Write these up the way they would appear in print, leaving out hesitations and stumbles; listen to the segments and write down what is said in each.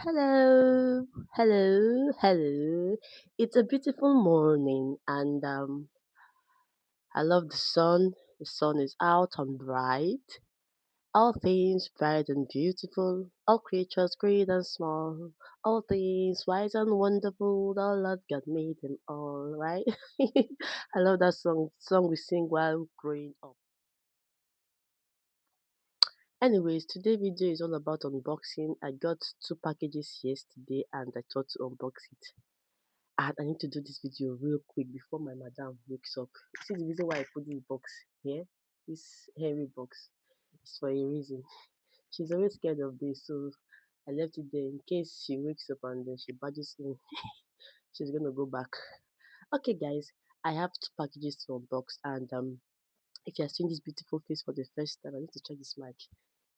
Hello, hello. It's a beautiful morning, and I love the sun. The sun is out and bright. All things bright and beautiful. All creatures great and small. All things wise and wonderful. The Lord God made them all. Right? I love that song. Song we sing while growing up. Anyways, today video is all about unboxing. I got two packages yesterday, and I thought to unbox it. And I need to do this video real quick before my madam wakes up. See the reason why I put this box here, this hairy box, is for a reason. She's always scared of this, so I left it there in case she wakes up and then she badges me. She's gonna go back. Okay, guys, I have two packages to unbox, and if you're seeing this beautiful face for the first time, I need to check this mic.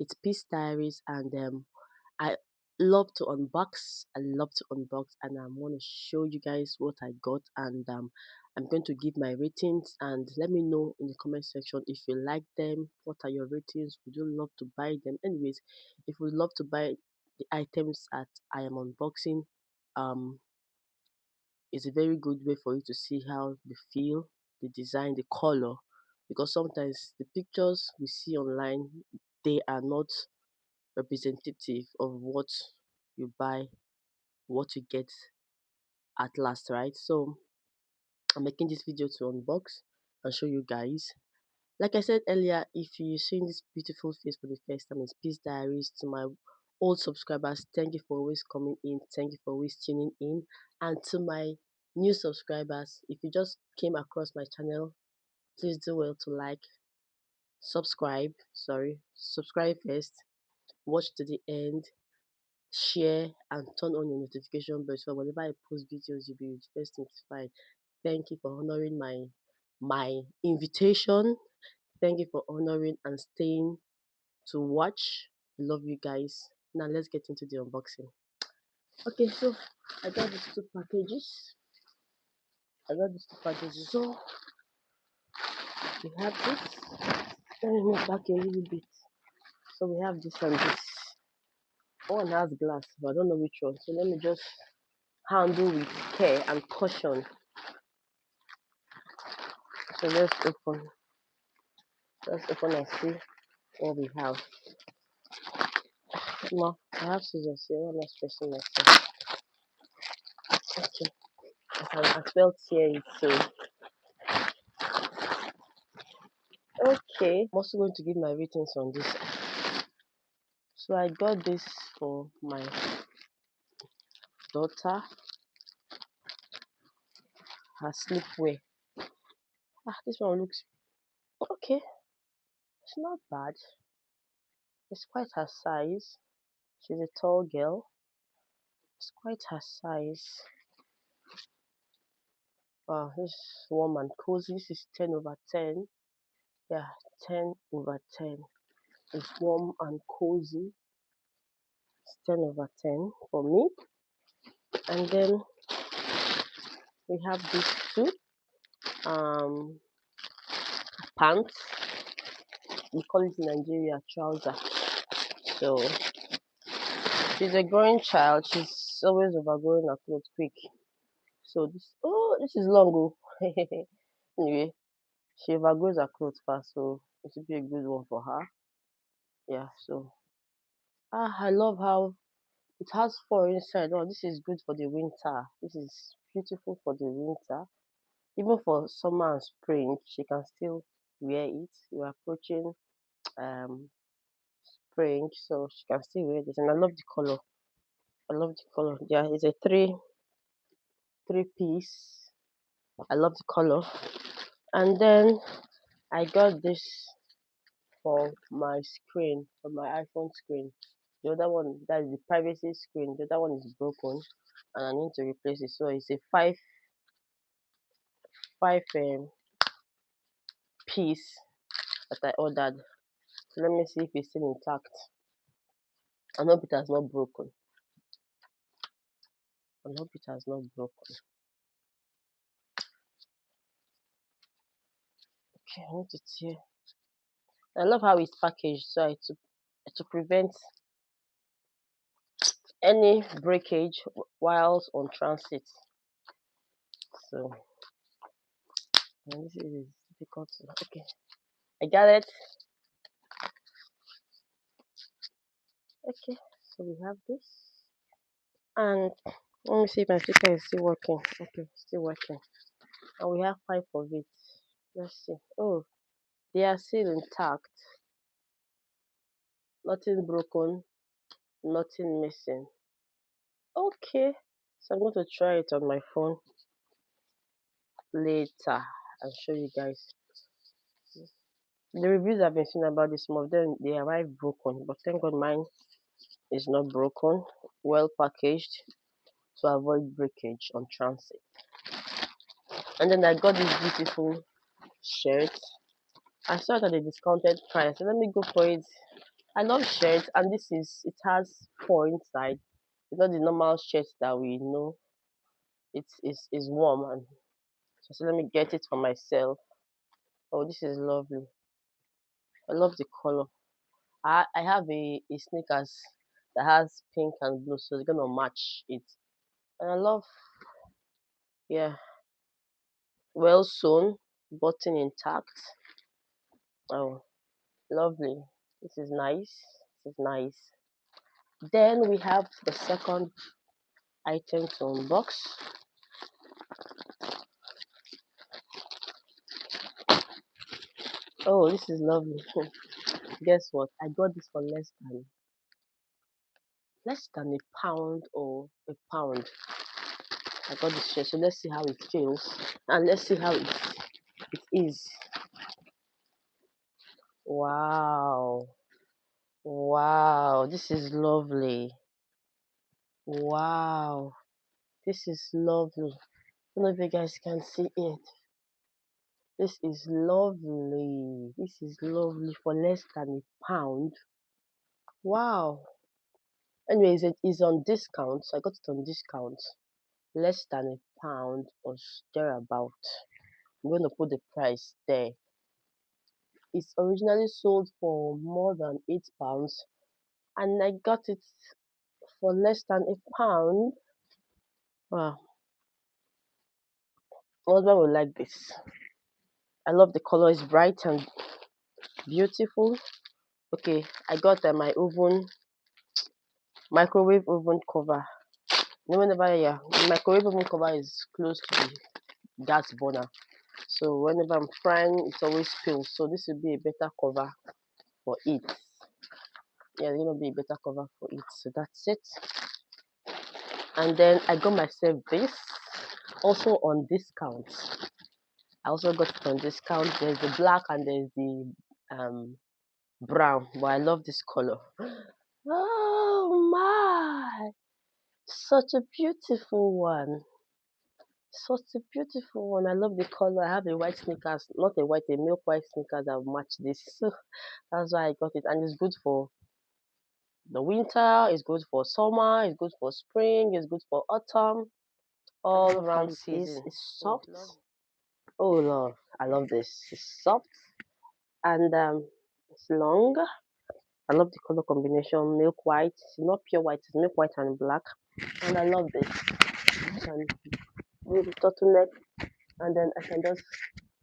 It's Peace Diaries, and I love to unbox. I love to unbox, and I want to show you guys what I got, and I'm going to give my ratings. And let me know in the comment section if you like them. What are your ratings? Would you love to buy them? Anyways, if you would love to buy the items that I am unboxing, um, it's a very good way for you to see how they feel, the design, the color, because sometimes the pictures we see online they are not representative of what you buy, what you get at last, right? So I'm making this video to unbox and show you guys. Like I said earlier, if you're seeing this beautiful face for the first time, it's Peace Diaries. To my old subscribers, thank you for always coming in. Thank you for always tuning in. And to my new subscribers, if you just came across my channel, please do well to like, subscribe first, watch to the end, share, and turn on your notification bell so whenever I post videos, you'll be first notified. Thank you for honoring my invitation. Thank you for honoring and staying to watch. Love you guys. Now let's get into the unboxing. Okay, so I got these two packages. So we have this. Let me move back a little bit. So we have this and this. One has glass, but I don't know which one. So let me just handle with care and caution. So let's open and see what we have. No, I have scissors here. I'm not stressing myself. Okay, I can as well tear it. So okay, I'm also going to give my ratings on this. So I got this for my daughter, her sleepwear. This one looks okay. It's not bad. It's quite her size. She's a tall girl. It's quite her size. Wow, this is warm and cozy. This is 10 over 10. Yeah, 10 over 10. It's warm and cozy. It's 10 over 10 for me. And then we have these two um pants. We call it in Nigeria trouser. So she's a growing child. She's always overgrowing her clothes quick. So this is long. Oh. Anyway, she overgrows her clothes fast, so it should be a good one for her. Yeah. So I love how it has four inside. Oh, this is good for the winter. This is beautiful for the winter. Even for summer and spring, she can still wear it. We're approaching um spring, so she can still wear this. And I love the color. I love the color. Yeah, it's a three piece. I love the color. And then I got this for my screen, for my iPhone screen. The other one, that is the privacy screen. The other one is broken, and I need to replace it. So it's a five piece that I ordered. So let me see if it's still intact. I hope it has not broken. I hope it has not broken. Okay, I need to tear. I love how it's packaged, so to prevent any breakage whilst on transit. So this is difficult. Okay, I got it. Okay, so we have this, and let me see if my speaker is still working. Okay, still working, and we have 5 of it. Let's see. Oh, they are still intact. Nothing broken, nothing missing. Okay, so I'm going to try it on my phone later and show you guys. The reviews I've been seeing about this, some of them they arrive broken, but thank God mine is not broken, well packaged to avoid breakage on transit. And then I got this beautiful shirt. I saw it at a discounted price, so let me go for it. I love shirts, and it has fur inside. It's not the normal shirt that we know. It's warm, and so let me get it for myself. Oh, this is lovely. I love the color. I have a sneakers that has pink and blue, so it's gonna match it. And I love, yeah, well sewn, button intact. Oh, lovely. This is nice. This is nice. Then we have the second item to unbox. Oh, this is lovely. Guess what? I got this for less than a pound or a pound. I got this shirt, so let's see how it feels and let's see how it is. Wow. Wow, this is lovely. Wow, this is lovely. I don't know if you guys can see it. This is lovely. This is lovely for less than a pound. Wow. Anyways, it is on discount. So I got it on discount. Less than a pound or thereabout. I'm going to put the price there. It's originally sold for more than £8, and I got it for less than a pound. Wow, my husband will like this. I love the color. It's bright and beautiful. Okay, I got my microwave oven cover. You know, whenever the microwave oven cover is close to the gas burner, so whenever I'm frying, it always spills. So this will be a better cover for it. Yeah, it's gonna be a better cover for it. So that's it. And then I got myself this, also on discount. I also got it on discount. There's the black and there's the brown, but I love this color. Oh my, such a beautiful one. Such a beautiful one. I love the color. I have a white sneakers, not a white, a milk white sneakers that match this. So that's why I got it. And it's good for the winter, it's good for summer, it's good for spring, it's good for autumn, all around season. It's soft. Oh Lord, I love this. It's soft and it's long. I love the color combination, milk white. It's not pure white, it's milk white and black. And I love this. And with the turtleneck, and then I can just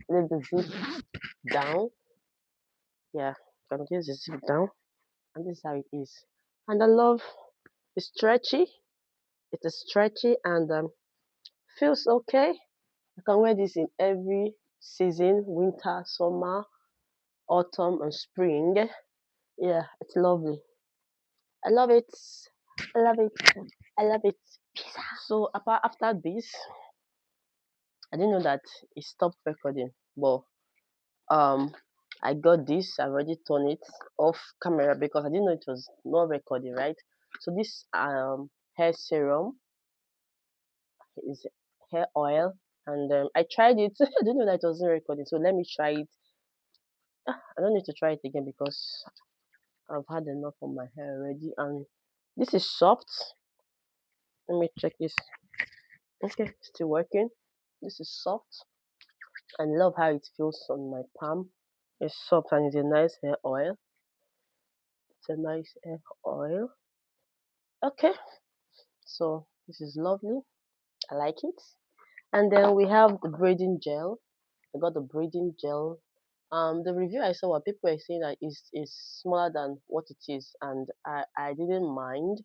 leave the zip down. Yeah, I can use the zip down, and this is how it is. And I love it's stretchy. It is stretchy and feels okay. I can wear this in every season: winter, summer, autumn, and spring. Yeah, it's lovely. I love it. I love it. I love it. So apart after this, I didn't know that it stopped recording, but um, I got this. I already turned it off camera because I didn't know it was not recording, right? So this hair serum is hair oil, and I tried it. I didn't know that it wasn't recording, so let me try it. I don't need to try it again because I've had enough of my hair already, and this is soft. Let me check this. Okay, still working. This is soft. I love how it feels on my palm. It's soft and it's a nice hair oil. It's a nice hair oil. Okay. So this is lovely. I like it. And then we have the braiding gel. I got the braiding gel. The review I saw, what people were saying that is smaller than what it is, and I didn't mind.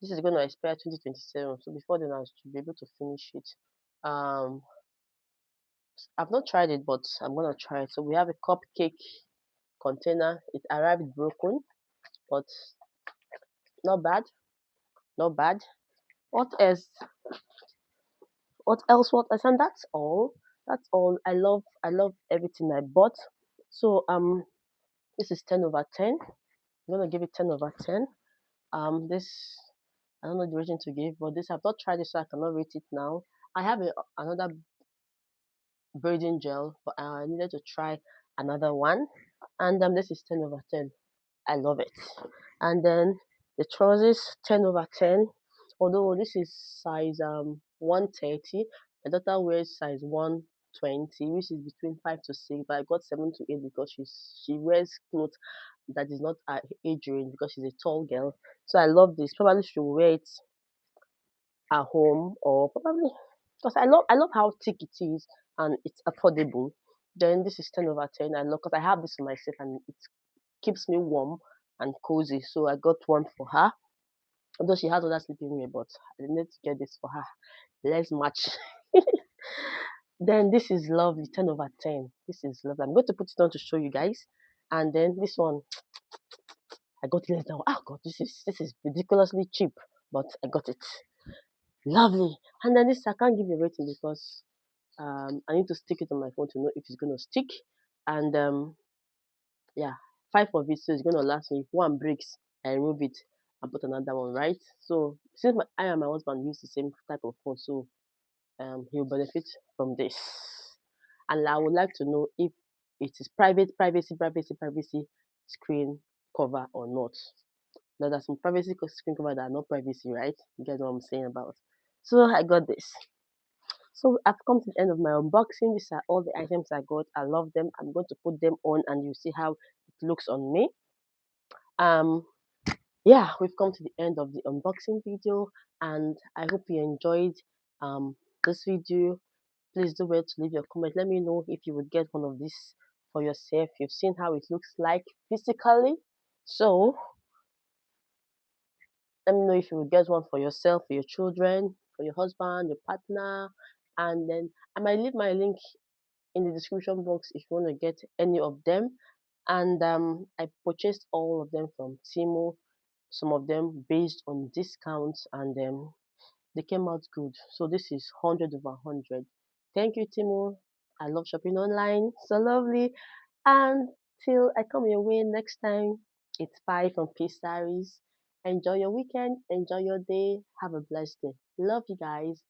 This is going to expire 2027, so before then I should be able to finish it. Um, I've not tried it, but I'm gonna try it. So we have a cupcake container. It arrived broken, but not bad, not bad. What else? What else? What else? And that's all. That's all. I love everything I bought. So this is 10/10. I'm gonna give it 10/10. This I don't know the rating to give, but this I've not tried it, so I cannot rate it now. I have another braiding gel, but I needed to try another one, and this is 10/10. I love it. And then the trousers 10/10. Although this is size 130, my daughter wears size 120, which is between 5 to 6. But I got 7 to 8 because she wears clothes that is not her age range because she's a tall girl. So I love this. Probably she'll wear it at home or probably because I love how thick it is and it's affordable. Then this is 10/10. I love because I have this for myself and it keeps me warm and cozy. So I got one for her. Although she has other sleeping wear, but I need to get this for her. Let's match. Then this is lovely, 10/10. This is lovely. I'm going to put it on to show you guys. And then this one, I got it less than. Oh God, this is ridiculously cheap, but I got it. Lovely. And then this I can't give you a rating because I need to stick it on my phone to know if it's gonna stick. And yeah, five of it, so it's gonna last me. If one breaks, I remove it and put another one, right? So since I and my husband use the same type of phone, so he'll benefit from this. And I would like to know if it is privacy screen cover or not. Now there's some privacy screen cover that are not privacy, right? You get what I'm saying about. So I got this. So I've come to the end of my unboxing. These are all the items I got. I love them. I'm going to put them on and you see how it looks on me. Um yeah, we've come to the end of the unboxing video and I hope you enjoyed this video. Please do well to leave your comment. Let me know if you would get one of these for yourself. You've seen how it looks like physically. So let me know if you would get one for yourself, for your children, for your husband, your partner. And then I might leave my link in the description box if you want to get any of them. And I purchased all of them from Temu, some of them based on discounts, and they came out good. So this is 100/100. Thank you, Timo. I love shopping online. So lovely. And till I come your way next time, it's bye from Peace Diaries. Enjoy your weekend. Enjoy your day. Have a blessed day. Love you guys.